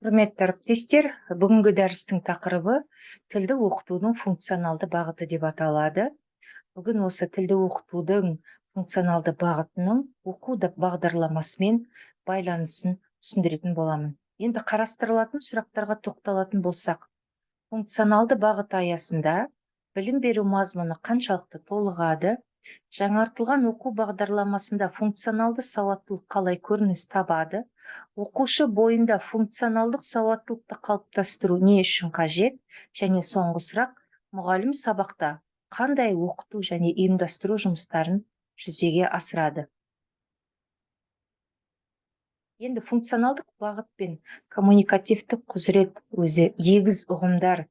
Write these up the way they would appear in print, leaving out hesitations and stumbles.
Құрметті әріптестер, бүгінгі дәрістің тақырыбы тілді оқытудың функционалды бағыты деп аталады. Бүгін осы тілді оқытудың функционалды бағытының оқу бағдарламасымен байланысын түсіндіретін боламын. Енді қарастырылатын сұрақтарға тоқталатын болсақ, функционалды бағыт аясында білім беру мазмұны қаншалықты толығады, жаңартылған оқу бағдарламасында функционалды сауаттылық қалай көрініс табады, оқушы бойында функционалдық сауаттылықты қалыптастыру не үшін қажет, және соңғы сұрақ, мұғалім сабақта қандай оқыту және ұйымдастыру жұмыстарын жүзеге асырады. Енді функционалдық бағыт пен коммуникативтік құзырет өзі егіз ұғымдар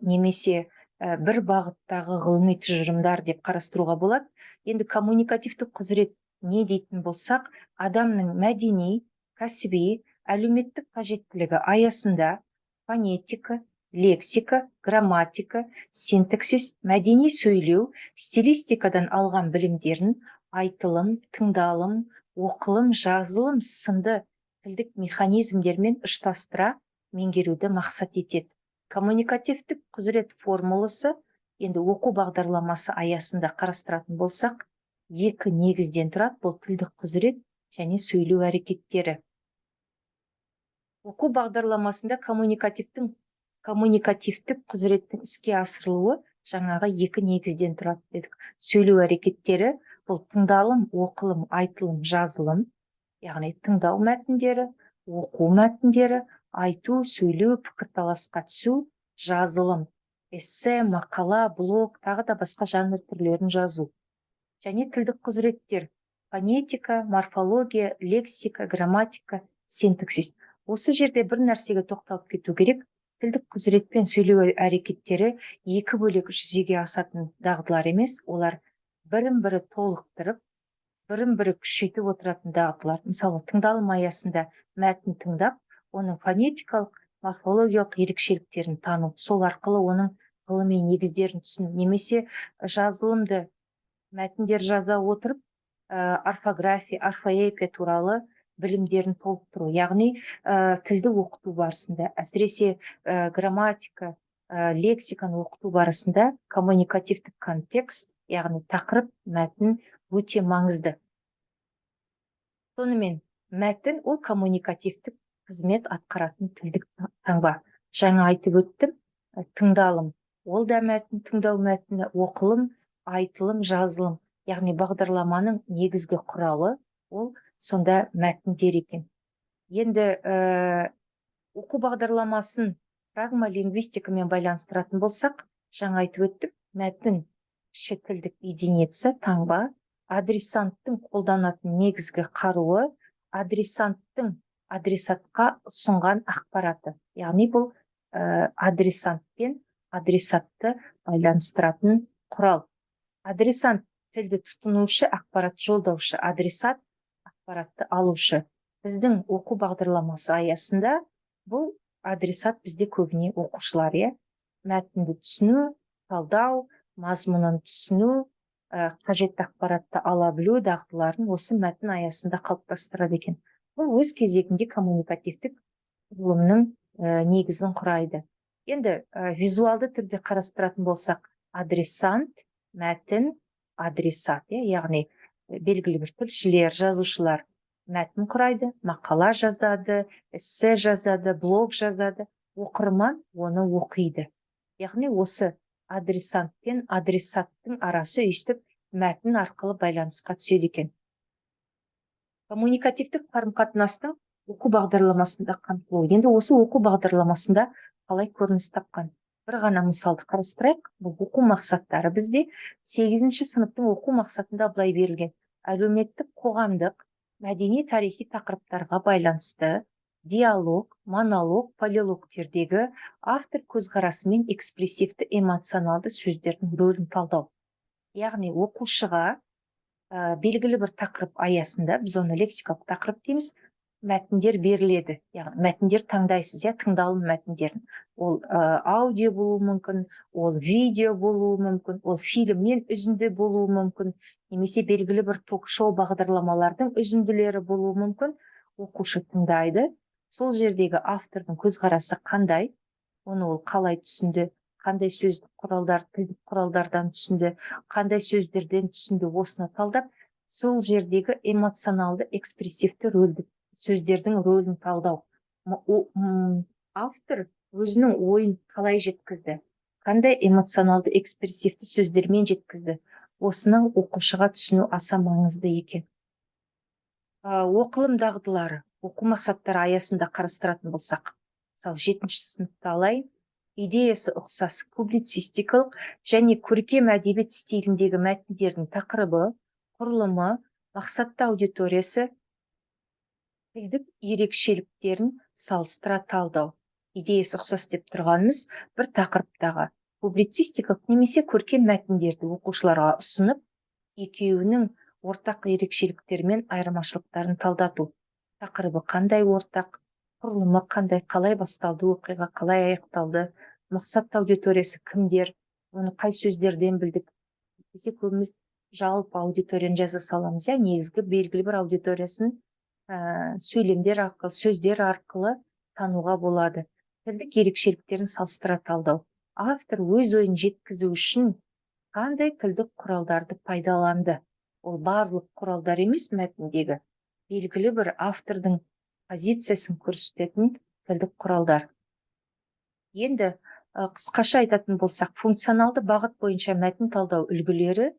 немесе бір бағыттағы ғылыми тұжырымдар деп қарастыруға болады. Енді коммуникативтік құзырет не дейтін болсақ, адамның мәдени, кәсіби, әлеуметтік қажеттілігі аясында фонетика, лексика, грамматика, синтаксис, мәдени сөйлеу, стилистикадан алған білімдерін айтылым, тыңдалым, оқылым, жазылым сынды тілдік механизмдермен ұштастыра меңгеруді мақсат етеді. Коммуникативтік құзырет формуласы енді оқу бағдарламасы аясында қарастыратын болсақ, екі негізден тұрады. Бұл тілдік құзырет және сөйлеу әрекеттері. Оқу бағдарламасында коммуникативтік құзыреттің іске асырылуы жаңағы екі негізден тұрады дедік. Сөйлеу әрекеттері бұл тыңдалым, оқылым, айтылым, жазылым, яғни тыңдау мәтіндері, оқу мәтіндері, айту, сөйлеу, пікірталасқа түсу, жазылым, эссе, мақала, блог, тағы да басқа жанр түрлерін жазу. Және тілдік құзыреттер: фонетика, морфология, лексика, грамматика, синтаксис. Осы жерде бір нәрсеге тоқталып кету керек. Тілдік құзырет пен сөйлеу әрекеттері екі бөлек жүзеге асатын дағдылар емес, олар бірін-бірі толықтырып, бірін-бірі күшейтіп отыратын дағдылар. Мысалы, тыңдалым аясында мәтін тыңдап, оның фонетикалық, морфологиялық ерекшеліктерін тану, сол арқылы оның ғылыми негіздерін түсіну, немесе жазылымды мәтіндер жаза отырып, орфография, орфоэпия туралы білімдерін толықтыру. Яғни тілді оқыту барысында, әсіресе грамматика, лексиканы оқыту барысында коммуникативтік контекст, яғни тақырып, мәтін өте маңызды. Сонымен, мәтін ол коммуникативтік қызмет атқаратын тілдік таңба. Жаңа айтып өттім, тыңдалым ол да мәтін, тыңдау мәтіні, оқылым, айтылым, жазылым, яғни бағдарламаның негізгі құралы ол сонда мәтіндер екен. Енді оқу бағдарламасын прагмалингвистикамен байланыстыратын болсақ, жаңа айтып өттім, мәтін шетілдік единица, таңба, адресанттың қолданатын негізгі қаруы, адресанттың адресатқа ұсынған ақпараты. Яғни бұл адресант пен адресатты байланыстыратын құрал. Адресант тілді тұтынушы, ақпарат жолдаушы, адресат ақпаратты алушы. Біздің оқу бағдарламасы аясында бұл адресат бізде көбіне оқушылар, мәтінді түсіну, талдау, мазмұнын түсіну, қажетті ақпаратты ала білу дағдыларын осы мәтін аясында қалыптастырады екен. Бұл өз кезегінде коммуникативтік құрылымның негізін құрайды. Енді визуалды түрде қарастыратын болсақ, адресант, мәтін, адресат, яғни белгілі бір тілшілер, жазушылар мәтін құрайды, мақала жазады, эссе жазады, блог жазады, оқырман оны оқиды. Яғни осы адресант пен адресаттың арасы өйстіп мәтін арқылы байланысқа түседі екен. Коммуникативтік қарым-қатынастың оқу бағдарламасында қамтылуы. Енді осы оқу бағдарламасында қалай көрініс тапқан? Бір ғана мысалды қарастырайық. Бұл оқу мақсаттары бізде 8-ші сыныптың оқу мақсатында былай берілген: әлеуметтік, қоғамдық, мәдени, тарихи тақырыптарға байланысты диалог, монолог, полилогтердегі автор көзқарасы мен экспрессивті эмоционалды сөздердің рөлін талдау. Яғни оқушыға белгілі бір тақырып аясында, біз оны лексикалық тақырып дейміз, мәтіндер беріледі. Яғни мәтіндер таңдайсыз, тыңдалым мәтіндерін. Ол аудио болуы мүмкін, ол видео болуы мүмкін, ол фильмнен үзінді болуы мүмкін, немесе белгілі бір ток-шоу бағдарламалардың үзінділері болуы мүмкін. Оқушы тыңдайды, сол жердегі автордың көзқарасы қандай, оны ол қалай түсінді, қандай сөздік құралдар, тілдік құралдардан түсінді, қандай сөздерден түсінді, осыны талдап, сол жердегі эмоционалды экспрессивті рөлді, сөздердің рөлін талдау. Автор өзінің ойын қалай жеткізді, қандай эмоционалды экспрессивті сөздермен жеткізді, осының оқушыға түсіну аса маңызды екен. Оқылым дағдылары, оқу мақсаттары аясында қарастыратын болсақ, мысалы 7-ші сыныпта алайын, идеясы ұқсас публицистикалық және көркем әдебиет стиліндегі мәтіндердің тақырыбы, құрылымы, мақсатты аудиториясы, тілдік ерекшеліктерін салыстыра талдау. Идеясы ұқсас деп тұрғанымыз бір тақырыптағы публицистикалық немесе көркем мәтіндерді оқушыларға ұсынып, екеуінің ортақ ерекшеліктері мен айырмашылықтарын талдату. Тақырыбы қандай ортақ, құрылымы қандай, қалай басталды, оқиға қалай аяқталды, мақсатты аудиториясы кімдер, оны қай сөздерден білдік. Десе көбіміз жалпы аудиторияны жаза саламыз, негізгі белгілі бір аудиториясын сөйлемдер арқылы, сөздер арқылы тануға болады. Тілдік ерекшеліктерін салыстыра талдау. Автор өз ойын жеткізу үшін қандай тілдік құралдарды пайдаланды? Ол барлық құралдар емес, мәтіндегі белгілі бір автордың позициясын көрсететін тілдік құралдар. Енді қысқаша айтатын болсақ, функционалды бағыт бойынша мәтін талдау үлгілері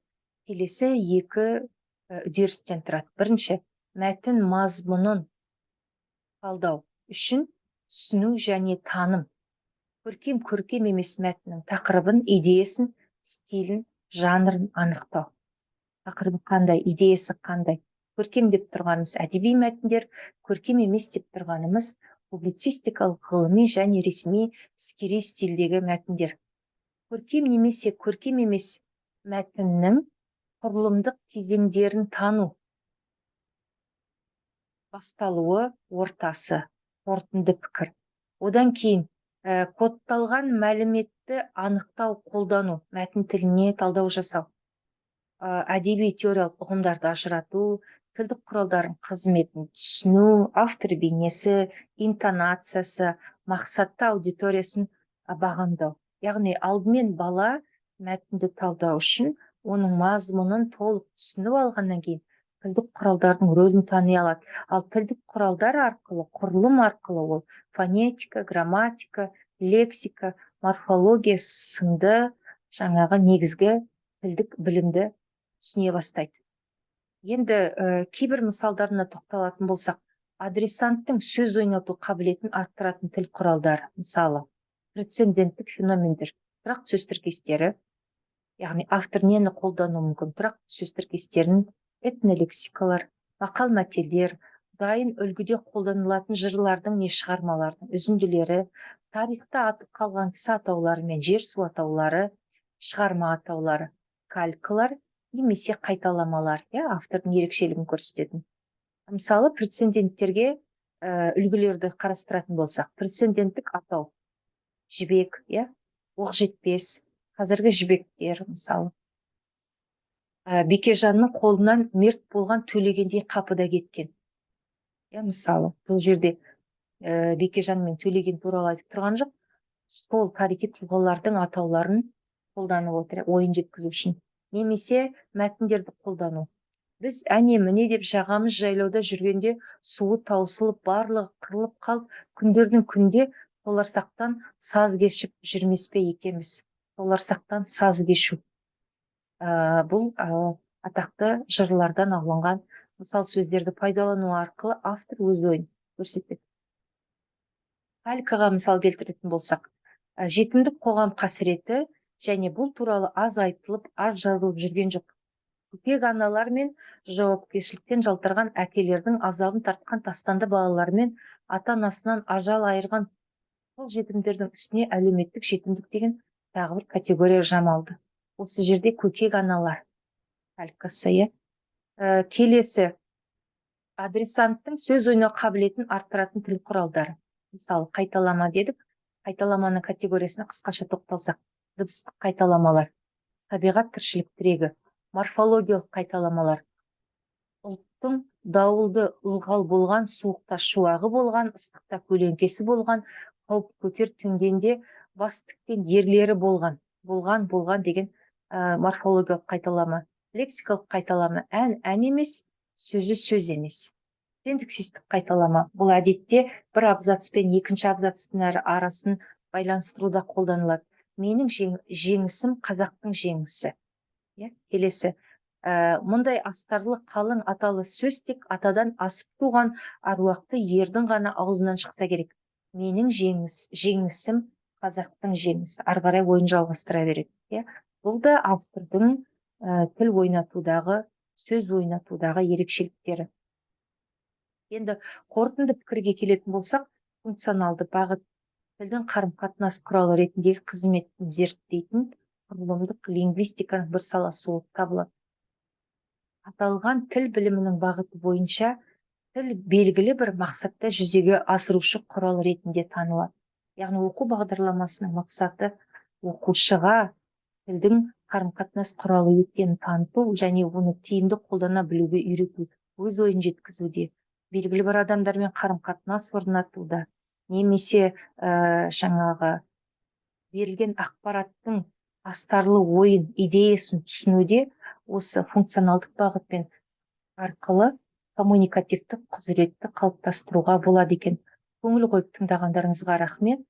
келесі екі үдерістен тұрады. Бірінші, мәтін мазмұнын талдау үшін түсіну және таным. Көркем емес мәтіннің тақырыбын, идеясын, стилін, жанрын анықтау. Тақырыбы қандай, идеясы қандай. Көркем деп тұрғанымыз әдеби мәтіндер, көркем емес деп тұрғанымыз публицистикалық, ғылыми және ресми іскери стилдегі мәтіндер. Көркем немесе көркем емес мәтіннің құрылымдық кезеңдерін тану. Басталуы, ортасы, қорытынды пікір. Одан кейін кодталған мәліметті анықтау, қолдану, мәтін тіліне талдау жасау. Әдеби теориялық ұғымдарды ажырату, тілдік құралдардың қызметін түсіну, автор бейнесі, интонациясы, мақсатты аудиториясын бағамдау. Яғни алдымен бала мәтінді талдау үшін оның мазмұнын толық түсініп алғаннан кейін тілдік құралдардың рөлін тани алады. Ал тілдік құралдар арқылы, құрылым арқылы ол фонетика, грамматика, лексика, морфология сынды жаңағы негізгі тілдік білімді түсіне бастайды. Енді кейбір мысалдарына тоқталатын болсақ, адресанттың сөз ойнату қабілетін арттыратын тіл құралдары, мысалы, прецеденттік феномендер, тұрақты сөз тіркестері, яғни автор нені қолдану мүмкін, тұрақты сөз тіркестерін, этнолексикалар, мақал мәтелдер, дайын үлгіде қолданылатын жырлардың не шығармалардың үзінділері, тарихта атып қалған кісі атаулары мен жер су атаулары, шығарма атаулары, калькалар немесе қайталамалар, автордың ерекшелігін көрсететін. Мысалы, прецеденттерге үлгілерді қарастыратын болсақ, прецеденттік атау, жібек, оқжетпес, қазіргі жібектер, мысалы. Бекежанның қолынан мерт болған төлегендей қапыда кеткен. Мысалы, бұл жерде Бекежан мен төлеген туралы айтып тұрған жоқ, сол тарихи тұлғалардың атауларын қолданып отыр, ойын жеткізу үшін. Немесе мәтіндерді қолдану. Біз міне деп жағамыз жайлауда жүргенде суы таусылып, барлығы қырылып қалып, күндердің күнде толарсақтан саз кешіп жүрмес пе екенбіз. Толарсақтан саз кешу. Бұл атақты жырлардан алынған мысал сөздерді пайдалану арқылы автор өз ойын көрсетеді. Калькаға мысал келтіретін болсақ, жетімдік қоғам қасіреті және бұл туралы аз айтылып, аз жазылып жүрген жоқ. Көпек аналар мен жауапкершіліктен жалтарған әкелердің азабын тартқан тастанды балалар мен ата-анасынан ажал айырған бұл жетімдердің үстіне әлеуметтік жетімдік деген тағы бір категория жамалды. Осы жерде көкек аналар калькасы. Келесі, адресанттың сөз ойнау қабілетін арттыратын тіл құралдары. Мысалы, қайталама дедік. Қайталаманың категориясына қысқаша тоқталсақ, дыбыстық қайталамалар, табиғат тіршілік тірегі, морфологиялық қайталамалар, топтың дауылды ылғал болған, суықта шуағы болған, ыстықта көлеңкесі болған, қауіп көтер төнгенде бас тіккен ерлері болған. Болған деген морфологиялық қайталама, лексикалық қайталама. Ән емес, сөзі сөз емес. Синтаксистік қайталама. Бұл әдетте бір абзац пен екінші абзацтың арасын байланыстыруда қолданылады. Менің жеңісім қазақтың жеңісі. Келесі. Мұндай астарлы қалың аталы сөз тек атадан асып туған аруақты ердің ғана аузынан шықса керек. Менің жеңісім қазақтың жеңісі. Ары қарай ойын жалғастыра береді. Бұл да автордың тіл ойнатудағы, сөз ойнатудағы ерекшеліктері. Енді қорытынды пікірге келетін болсақ, функционалды бағыт тілдің қарым-қатынас құралы ретіндегі қызметін зерттейтін құрылымдық лингвистиканың бір саласы болып табылады. Аталған тіл білімінің бағыты бойынша тіл белгілі бір мақсатта жүзеге асырушы құрал ретінде танылады. Яғни оқу бағдарламасының мақсаты оқушыға тілдің қарым-қатынас құралы екенін таныту және оны тиімді қолдана білуге үйрету, өз ойын жеткізуде, белгілі бір адамдармен қарым-қатынас орнатуда, немесе жаңағы берілген ақпараттың астарлы ойын, идеясын түсінуде осы функционалдық бағытпен арқылы коммуникативтік құзыретті қалыптастыруға болады екен. Көңіл қойып тыңдағандарыңызға рахмет.